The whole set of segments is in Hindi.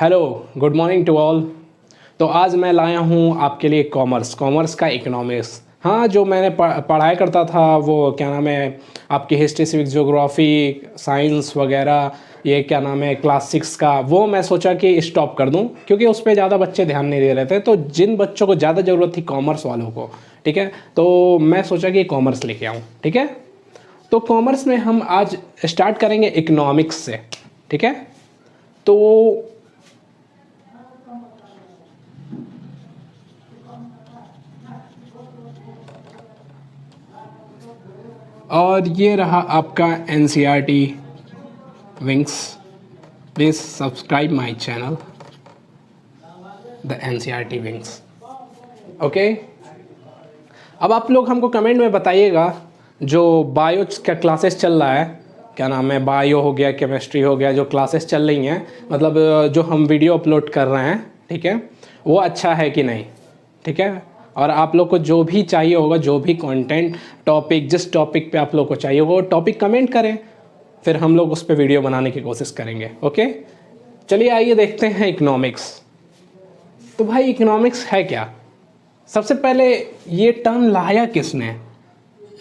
Hello, good morning to all. तो आज मैं लाया हूँ आपके लिए कॉमर्स का इकोनॉमिक्स। हाँ, जो मैंने पढ़ाया करता था वो क्या नाम है आपकी हिस्ट्री, सिविक्स, ज्योग्राफी, साइंस वगैरह, ये क्या नाम है क्लास 6 का, वो मैं सोचा कि स्टॉप कर दूँ क्योंकि उस पर ज़्यादा बच्चे ध्यान नहीं दे रहे थे। तो जिन बच्चों को ज़्यादा ज़रूरत थी कॉमर्स वालों को, ठीक है, तो मैं सोचा कि कॉमर्स लेके आऊँ। ठीक है, तो कॉमर्स में हम आज स्टार्ट करेंगे इकोनॉमिक्स से। ठीक है, तो और ये रहा आपका NCERT wings. Please subscribe my channel the NCERT wings. Okay, अब आप लोग हमको कमेंट में बताइएगा जो बायो का क्लासेस चल रहा है, क्या नाम है, बायो हो गया, केमिस्ट्री हो गया, जो क्लासेस चल रही हैं, मतलब जो हम वीडियो अपलोड कर रहे हैं, ठीक है, वो अच्छा है कि नहीं। ठीक है, और आप लोग को जो भी चाहिए होगा, जो भी कंटेंट टॉपिक, जिस टॉपिक पे आप लोग को चाहिए होगा वो टॉपिक कमेंट करें, फिर हम लोग उस पर वीडियो बनाने की कोशिश करेंगे। ओके, चलिए आइए देखते हैं इकोनॉमिक्स। तो भाई इकोनॉमिक्स है क्या? सबसे पहले ये टर्म लाया किसने,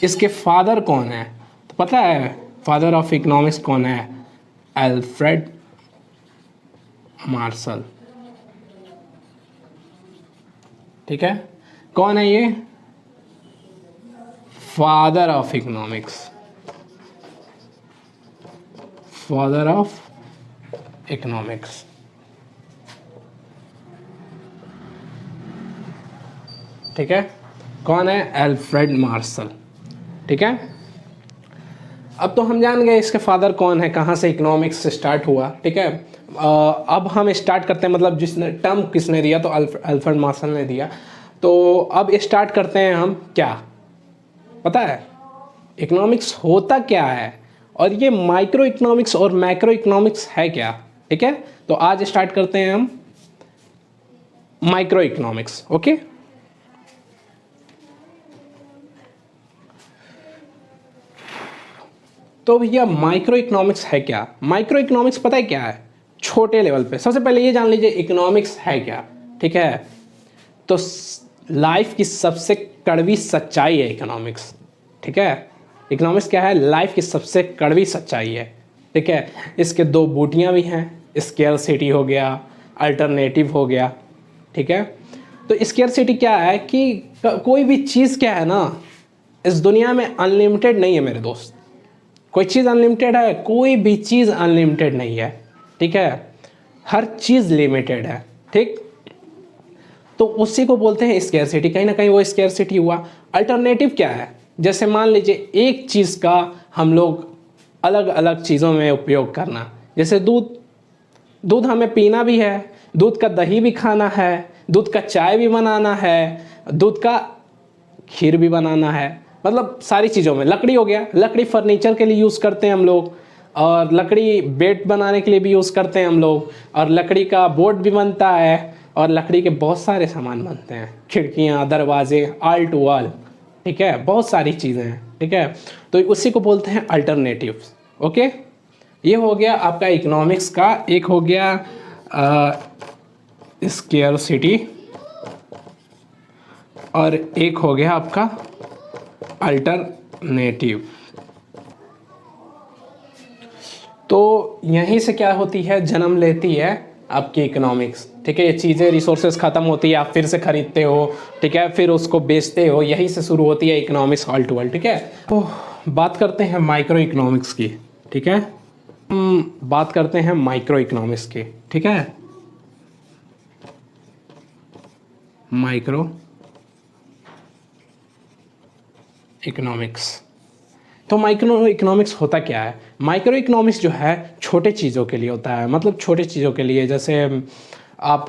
इसके फादर कौन है? तो पता है फादर ऑफ इकोनॉमिक्स कौन है? Alfred Marshall. ठीक है, कौन है ये? Father of economics, father of economics. ठीक है, कौन है? Alfred Marshall. ठीक है, अब तो हम जान गए इसके फादर कौन है, कहाँ से इकोनॉमिक्स स्टार्ट हुआ। ठीक है, अब हम स्टार्ट करते हैं, मतलब जिसने टर्म किसने दिया, तो अल्फ्रेड मार्शल ने दिया। तो अब स्टार्ट करते हैं हम। क्या पता है इकोनॉमिक्स होता क्या है, और ये माइक्रो इकोनॉमिक्स और मैक्रो इकोनॉमिक्स है क्या? ठीक है, तो आज स्टार्ट करते हैं हम माइक्रो इकोनॉमिक्स। ओके, तो भैया माइक्रो इकोनॉमिक्स है क्या? माइक्रो इकोनॉमिक्स पता है क्या है? छोटे लेवल पे। सबसे पहले ये जान लीजिए इकोनॉमिक्स है क्या। ठीक है, तो लाइफ की सबसे कड़वी सच्चाई है इकोनॉमिक्स। ठीक है, इकोनॉमिक्स क्या है? लाइफ की सबसे कड़वी सच्चाई है। ठीक है, इसके दो बूटियां भी हैं, स्केर्सिटी हो गया, अल्टरनेटिव हो गया। ठीक है, तो स्केर्सिटी क्या है कि कोई भी चीज़ क्या है ना, इस दुनिया में अनलिमिटेड नहीं है मेरे दोस्त। कोई चीज़ अनलिमिटेड है? कोई भी चीज़ अनलिमिटेड नहीं है। ठीक है, हर चीज़ लिमिटेड है। ठीक, तो उसी को बोलते हैं स्केर्सिटी। कहीं ना कहीं वो स्केर्सिटी हुआ। अल्टरनेटिव क्या है? जैसे मान लीजिए एक चीज़ का हम लोग अलग अलग चीज़ों में उपयोग करना, जैसे दूध हमें पीना भी है, दूध का दही भी खाना है, दूध का चाय भी बनाना है, दूध का खीर भी बनाना है, मतलब सारी चीज़ों में। लकड़ी हो गया, लकड़ी फर्नीचर के लिए यूज़ करते हैं हम लोग, और लकड़ी बेड बनाने के लिए भी यूज़ करते हैं हम लोग, और लकड़ी का बोर्ड भी बनता है, और लकड़ी के बहुत सारे सामान बनते हैं, खिड़कियाँ, दरवाजे, ऑल टू ऑल। ठीक है, बहुत सारी चीज़ें हैं। ठीक है, तो उसी को बोलते हैं अल्टरनेटिव्स। ओके, ये हो गया आपका इकोनॉमिक्स का। एक हो गया स्केर्सिटी, और एक हो गया आपका अल्टरनेटिव। तो यहीं से क्या होती है, जन्म लेती है आपकी इकोनॉमिक्स। ठीक है, ये चीज़ें, रिसोर्सेज ख़त्म होती है, आप फिर से खरीदते हो, ठीक है, फिर उसको बेचते हो, यहीं से शुरू होती है इकोनॉमिक्स ऑल टू ऑल। ठीक है, तो बात करते हैं माइक्रो इकोनॉमिक्स की। ठीक है, बात करते हैं माइक्रो इकोनॉमिक्स की। ठीक है, माइक्रो इकोनॉमिक्स। तो माइक्रो इकोनॉमिक्स होता क्या है? माइक्रो इकोनॉमिक्स जो है छोटे चीज़ों के लिए होता है, मतलब छोटे चीज़ों के लिए, जैसे आप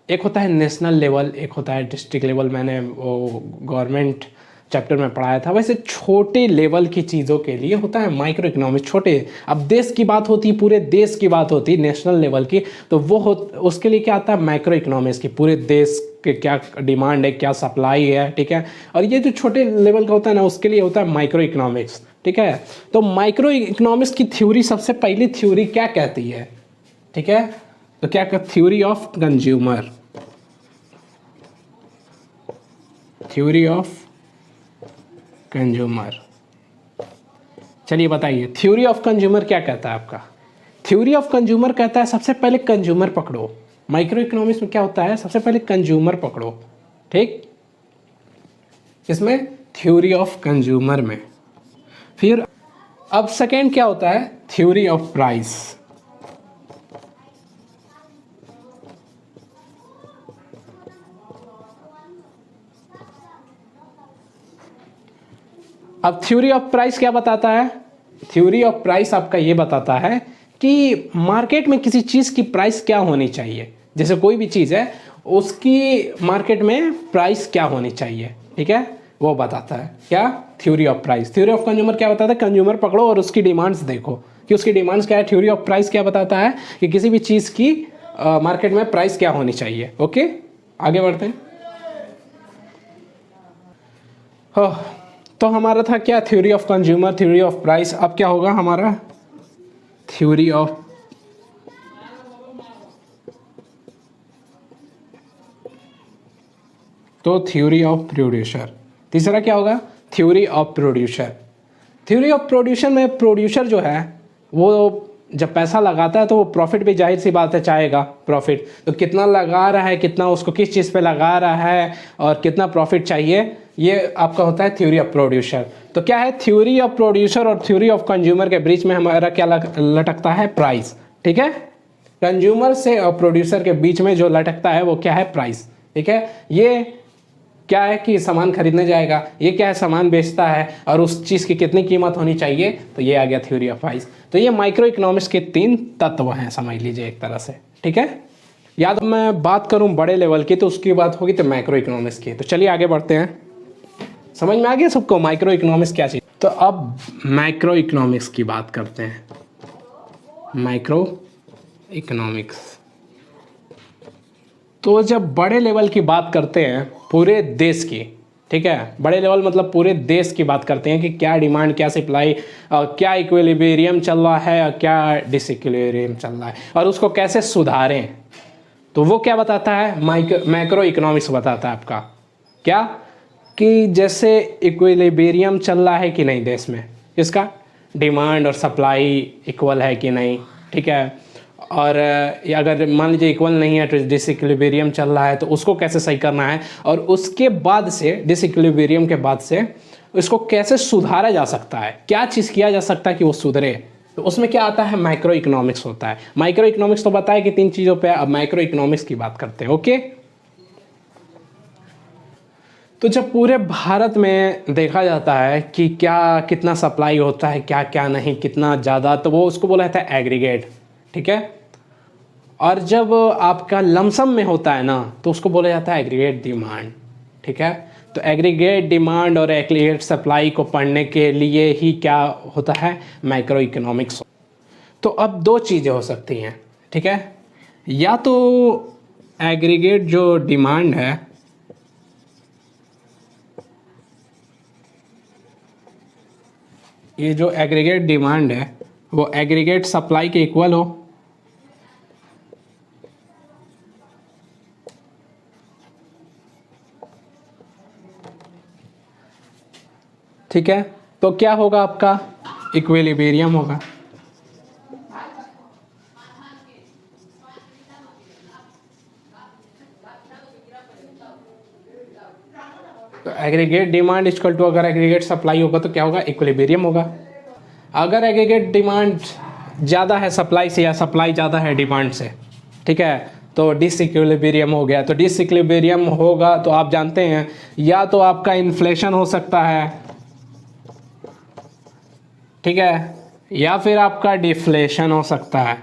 एक होता है नेशनल लेवल, एक होता है डिस्ट्रिक्ट लेवल। मैंने वो गवर्नमेंट चैप्टर में पढ़ाया था। वैसे छोटे लेवल की चीज़ों के लिए होता है माइक्रो इकोनॉमिक्स। छोटे, अब देश की बात होती है, पूरे देश की बात होती है नेशनल लेवल की, तो वो उसके लिए क्या आता है? माइक्रो इकोनॉमिक्स की। पूरे देश के क्या डिमांड है, क्या सप्लाई है। ठीक है, और ये जो छोटे लेवल का होता है ना, उसके लिए होता है माइक्रो इकोनॉमिक्स। ठीक है, तो माइक्रो इकोनॉमिक्स की थ्योरी, सबसे पहली थ्योरी क्या कहती है? ठीक है, तो क्या कर, theory of consumer, theory of consumer. चलिए बताइए थ्योरी ऑफ कंज्यूमर क्या कहता है आपका। थ्योरी ऑफ कंज्यूमर कहता है सबसे पहले कंज्यूमर पकड़ो। माइक्रो इकोनॉमिक्स में क्या होता है, सबसे पहले कंज्यूमर पकड़ो, ठीक, इसमें थ्योरी ऑफ कंज्यूमर में। फिर अब सेकेंड क्या होता है, थ्योरी ऑफ प्राइस। अब थ्योरी ऑफ प्राइस क्या बताता है, थ्योरी ऑफ प्राइस आपका ये बताता है कि मार्केट में किसी चीज़ की प्राइस क्या होनी चाहिए। जैसे कोई भी चीज़ है उसकी मार्केट में प्राइस क्या होनी चाहिए, ठीक है, वो बताता है क्या, theory of price. Theory of consumer क्या बताता है, कंज्यूमर पकड़ो और उसकी डिमांड्स देखो कि उसकी डिमांड्स क्या है। थ्योरी ऑफ प्राइस क्या बताता है कि किसी भी चीज़ की मार्केट में प्राइस क्या होनी चाहिए। ओके, आगे बढ़ते हैं। तो हमारा था क्या, theory of consumer, theory of price. अब क्या होगा हमारा, थ्योरी ऑफ तो थ्योरी ऑफ प्रोड्यूसर। तीसरा क्या होगा, theory of producer. Theory of producer में प्रोड्यूसर जो है वो जब पैसा लगाता है तो वो प्रॉफिट भी जाहिर सी बात है चाहेगा, प्रॉफिट। तो कितना लगा रहा है, कितना उसको किस चीज़ पे लगा रहा है और कितना प्रॉफिट चाहिए, ये आपका होता है थ्योरी ऑफ प्रोड्यूसर। तो क्या है, थ्योरी ऑफ प्रोड्यूसर और थ्योरी ऑफ कंज्यूमर के बीच में हमारा क्या लटकता है, प्राइस, ठीक है। कंज्यूमर से और प्रोड्यूसर के बीच में जो लटकता है वो क्या है, प्राइस, ठीक है। ये क्या है कि सामान खरीदने जाएगा, ये क्या है, सामान बेचता है और उस चीज़ की कितनी कीमत होनी चाहिए, तो ये आ गया थ्योरी ऑफ प्राइस। तो ये माइक्रो इकोनॉमिक्स के 3 तत्व हैं, समझ लीजिए एक तरह से, ठीक है। या तो मैं बात करूं बड़े लेवल की तो उसकी बात होगी तो माइक्रो इकोनॉमिक्स की। तो चलिए आगे बढ़ते हैं, समझ में आ गया सबको माइक्रो इकोनॉमिक्स क्या चीज़। तो अब माइक्रो इकोनॉमिक्स की बात करते हैं, माइक्रो इकोनॉमिक्स। तो जब बड़े लेवल की बात करते हैं पूरे देश की, ठीक है, बड़े लेवल मतलब पूरे देश की बात करते हैं कि क्या डिमांड, क्या सप्लाई, क्या इक्विलिब्रियम चल रहा है और क्या डिसइक्विलिब्रियम चल रहा है और उसको कैसे सुधारें, तो वो क्या बताता है, मैक्रो इकोनॉमिक्स बताता है आपका क्या, कि जैसे इक्विलिब्रियम चल रहा है कि नहीं देश में, इसका डिमांड और सप्लाई इक्वल है कि नहीं, ठीक है। और अगर मान लीजिए इक्वल नहीं है तो डिसइक्विलिब्रियम चल रहा है तो उसको कैसे सही करना है, और उसके बाद से डिसइक्विलिब्रियम के बाद से इसको कैसे सुधारा जा सकता है, क्या चीज़ किया जा सकता है कि वो सुधरे, तो उसमें क्या आता है, माइक्रो इकोनॉमिक्स होता है। माइक्रो इकोनॉमिक्स तो बताया कि 3 चीज़ों पे, अब माइक्रो इकोनॉमिक्स की बात करते हैं। ओके, तो जब पूरे भारत में देखा जाता है कि क्या कितना सप्लाई होता है, क्या क्या नहीं, कितना ज़्यादा, तो वो उसको बोला जाता है एग्रीगेट, ठीक है। और जब आपका लमसम में होता है ना तो उसको बोला जाता है एग्रीगेट डिमांड, ठीक है। तो एग्रीगेट डिमांड और एग्रीगेट सप्लाई को पढ़ने के लिए ही क्या होता है, माइक्रो इकोनॉमिक्स। तो अब 2 चीज़ें हो सकती हैं, ठीक है, या तो एग्रीगेट जो डिमांड है ये जो एग्रीगेट डिमांड है वो एग्रीगेट सप्लाई के इक्वल हो, ठीक है। तो क्या होगा आपका, इक्विलिब्रियम होगा। तो एग्रीगेट डिमांड इक्वल टू, अगर एग्रीगेट सप्लाई होगा तो क्या होगा, इक्विलिब्रियम होगा। अगर एग्रीगेट डिमांड ज़्यादा है सप्लाई से या सप्लाई ज़्यादा है डिमांड से, ठीक है, तो डिसइक्विलिब्रियम हो गया। तो डिसइक्विलिब्रियम होगा तो आप जानते हैं या तो आपका इन्फ्लेशन हो सकता है, ठीक है, या फिर आपका डिफ्लेशन हो सकता है।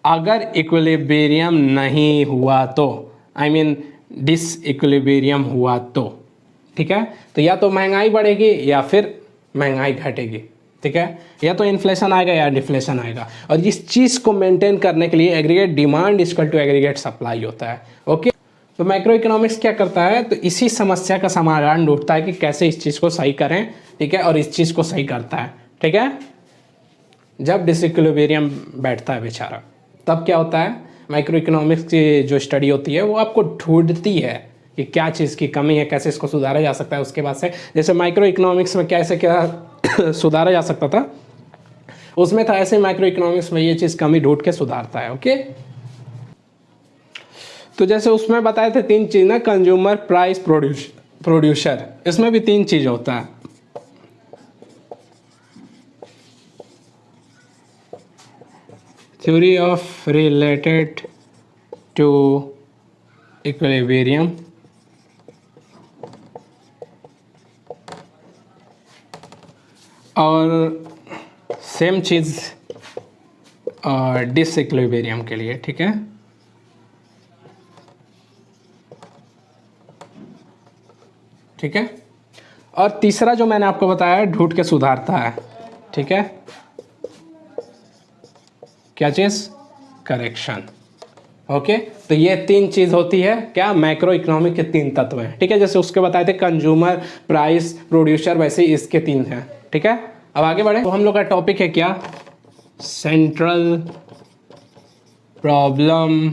अगर इक्विलिब्रियम नहीं हुआ तो, आई मीन डिसइक्विलिब्रियम हुआ तो, ठीक है, तो या तो महंगाई बढ़ेगी या फिर महंगाई घटेगी, ठीक है, या तो इन्फ्लेशन आएगा या डिफ्लेशन आएगा। और इस चीज़ को मेंटेन करने के लिए aggregate demand equal to aggregate supply होता है। ओके, तो मैक्रो इकोनॉमिक्स क्या करता है, तो इसी समस्या का समाधान ढूंढता है कि कैसे इस चीज़ को सही करें, ठीक है, और इस चीज़ को सही करता है, ठीक है। जब डिसइक्विलिब्रियम बैठता है बेचारा, तब क्या होता है, माइक्रो इकोनॉमिक्स की जो स्टडी होती है वो आपको ढूंढती है कि क्या चीज़ की कमी है, कैसे इसको सुधारा जा सकता है। उसके बाद से जैसे माइक्रो इकोनॉमिक्स में कैसे क्या सुधारा जा सकता था उसमें था, ऐसे माइक्रो इकोनॉमिक्स में ये चीज़ कमी ढूंढ के सुधारता है। ओके, तो जैसे उसमें बताए थे 3 चीज़ ना, कंज्यूमर, प्राइस, प्रोड्यूसर, इसमें भी 3 चीज़ होता है। Theory of related to equilibrium, और सेम चीज़ डिसइक्विलिब्रियम के लिए, ठीक है। ठीक है, और तीसरा जो मैंने आपको बताया ढूंढ के सुधारता है, ठीक है, क्या चीज़, करेक्शन। ओके, तो ये 3 चीज़ होती है क्या, मैक्रो इकोनॉमिक के 3 तत्व हैं, ठीक है। जैसे उसके बताए थे कंज्यूमर, प्राइस, प्रोड्यूसर, वैसे ही इसके 3 हैं, ठीक है। अब आगे बढ़े, तो हम लोग का टॉपिक है क्या, central problem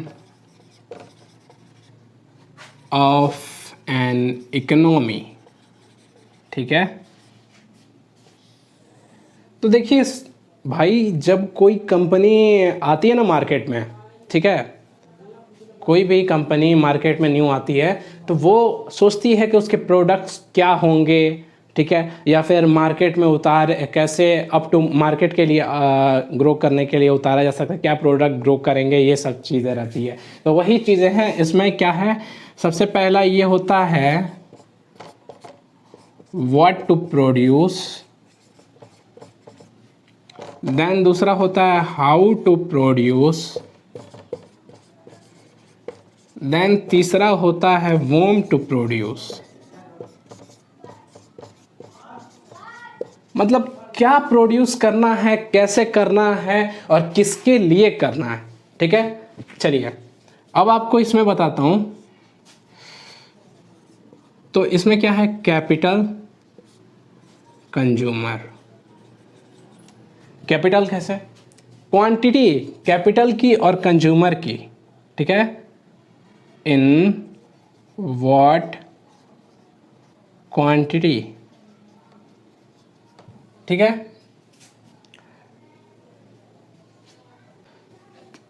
of an economy, ठीक है। तो देखिए भाई, जब कोई कंपनी आती है ना मार्केट में, ठीक है, कोई भी कंपनी मार्केट में न्यू आती है तो वो सोचती है कि उसके प्रोडक्ट्स क्या होंगे, ठीक है, या फिर मार्केट में कैसे अप टू मार्केट के लिए ग्रो करने के लिए उतारा जा सकता है, क्या प्रोडक्ट ग्रो करेंगे, ये सब चीज़ें रहती है। तो वही चीज़ें हैं इसमें, क्या है, सबसे पहला ये होता है व्हाट टू प्रोड्यूस, देन दूसरा होता है हाउ टू प्रोड्यूस, देन तीसरा होता है वोम टू प्रोड्यूस, मतलब क्या प्रोड्यूस करना है, कैसे करना है और किसके लिए करना है, ठीक है। चलिए अब आपको इसमें बताता हूं, तो इसमें क्या है, कैपिटल, कंज्यूमर। कैपिटल कैसे, क्वांटिटी कैपिटल की और कंज्यूमर की, ठीक है, इन व्हाट क्वांटिटी, ठीक है।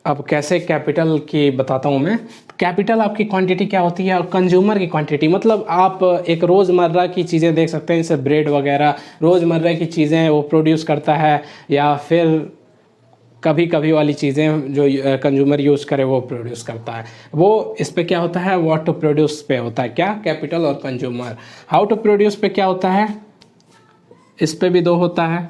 अब कैसे कैपिटल की बताता हूँ मैं। कैपिटल आपकी क्वांटिटी क्या होती है और कंज्यूमर की क्वांटिटी, मतलब आप एक रोज़मर्रा की चीज़ें देख सकते हैं, जैसे ब्रेड वगैरह रोज़मर्रा की चीज़ें वो प्रोड्यूस करता है, या फिर कभी कभी वाली चीज़ें जो कंज्यूमर यूज़ करे वो प्रोड्यूस करता है। वो इस पे क्या होता है, व्हाट टू प्रोड्यूस पे होता है क्या, कैपिटल और कंज्यूमर। हाउ टू प्रोड्यूस पे क्या होता है, इस पे भी 2 होता है,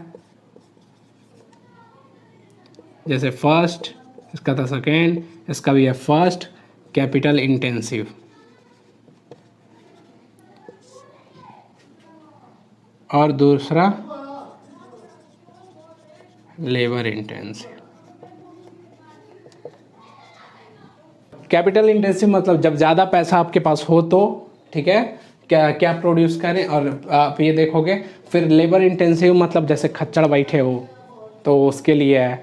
जैसे फर्स्ट, इसका था सेकेंड, इसका भी है फर्स्ट, कैपिटल इंटेंसिव, और दूसरा लेबर इंटेंसिव। कैपिटल इंटेंसिव मतलब जब ज़्यादा पैसा आपके पास हो तो, ठीक है, क्या क्या प्रोड्यूस करें, और आप ये देखोगे। फिर लेबर इंटेंसिव मतलब जैसे खच्चड़ बैठे हो तो उसके लिए है।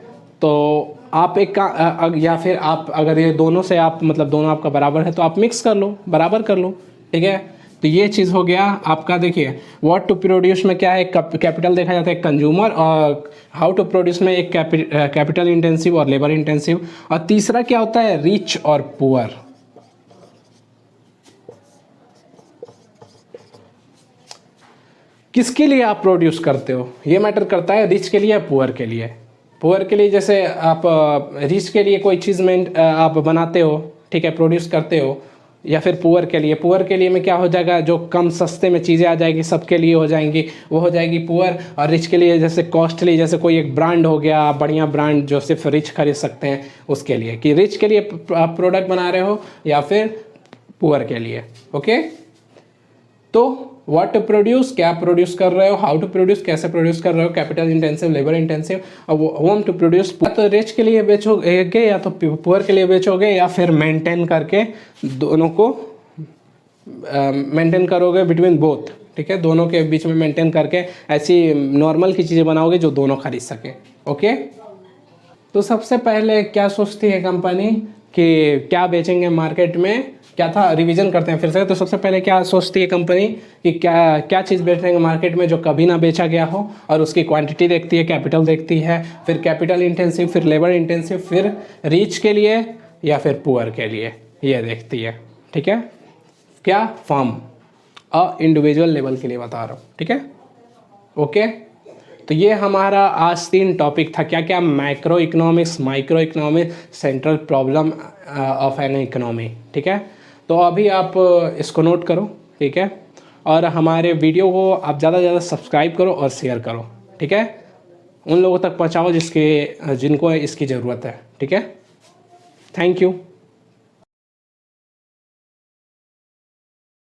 तो आप एक का या फिर आप अगर ये दोनों से आप मतलब दोनों आपका बराबर है तो आप मिक्स कर लो, बराबर कर लो, ठीक है। तो ये चीज़ हो गया आपका। देखिए व्हाट टू प्रोड्यूस में क्या है, कैपिटल देखा जाता है कंज्यूमर, और हाउ टू प्रोड्यूस में एक कैपिटल इंटेंसिव और लेबर इंटेंसिव, और तीसरा क्या होता है, रिच और पुअर। किसके लिए आप प्रोड्यूस करते हो ये मैटर करता है, रिच के लिए या पुअर के लिए। पुअर के लिए जैसे आप रिच के लिए कोई चीज़ में आप बनाते हो, ठीक है, प्रोड्यूस करते हो, या फिर पुअर के लिए में क्या हो जाएगा, जो कम सस्ते में चीज़ें आ जाएगी सबके लिए हो जाएंगी, वो हो जाएगी पुअर। और रिच के लिए जैसे कॉस्टली, जैसे कोई एक ब्रांड हो गया, बढ़िया ब्रांड जो सिर्फ रिच खरीद सकते हैं, उसके लिए, कि रिच के लिए आप प्रोडक्ट बना रहे हो या फिर पुअर के लिए। ओके, तो व्हाट टू प्रोड्यूस, क्या प्रोड्यूस कर रहे हो, हाउ टू प्रोड्यूस, कैसे प्रोड्यूस कर रहे हो, कैपिटल इंटेंसिव, लेबर इंटेंसिव, और होम टू प्रोड्यूस, तो रिच के लिए बेचोगे या तो पुअर के लिए बेचोगे, या फिर मेंटेन करके दोनों को मेंटेन करोगे बिटवीन बोथ, ठीक है, दोनों के बीच में मेंटेन करके ऐसी नॉर्मल की चीज़ें बनाओगे जो दोनों खरीद सके। ओके। तो सबसे पहले क्या सोचती है कंपनी कि क्या बेचेंगे मार्केट में, क्या था, रिवीजन करते हैं फिर से। तो सबसे पहले क्या सोचती है कंपनी कि क्या क्या चीज़ बेचेंगे मार्केट में जो कभी ना बेचा गया हो, और उसकी क्वांटिटी देखती है, कैपिटल देखती है, फिर कैपिटल इंटेंसिव, फिर लेबर इंटेंसिव, फिर रिच के लिए या फिर पुअर के लिए, ये देखती है। ठीक है, क्या फर्म इंडिविजुअल लेवल के लिए बता रहा हूँ। ठीक है, ओके। तो ये हमारा आज 3 टॉपिक था। क्या क्या? Macro economics, micro economics, central problem of an economy. ठीक है, तो अभी आप इसको नोट करो। ठीक है, और हमारे वीडियो को आप ज़्यादा से ज़्यादा सब्सक्राइब करो और शेयर करो। ठीक है, उन लोगों तक पहुंचाओ जिनको इसकी ज़रूरत है। ठीक है, थैंक यू।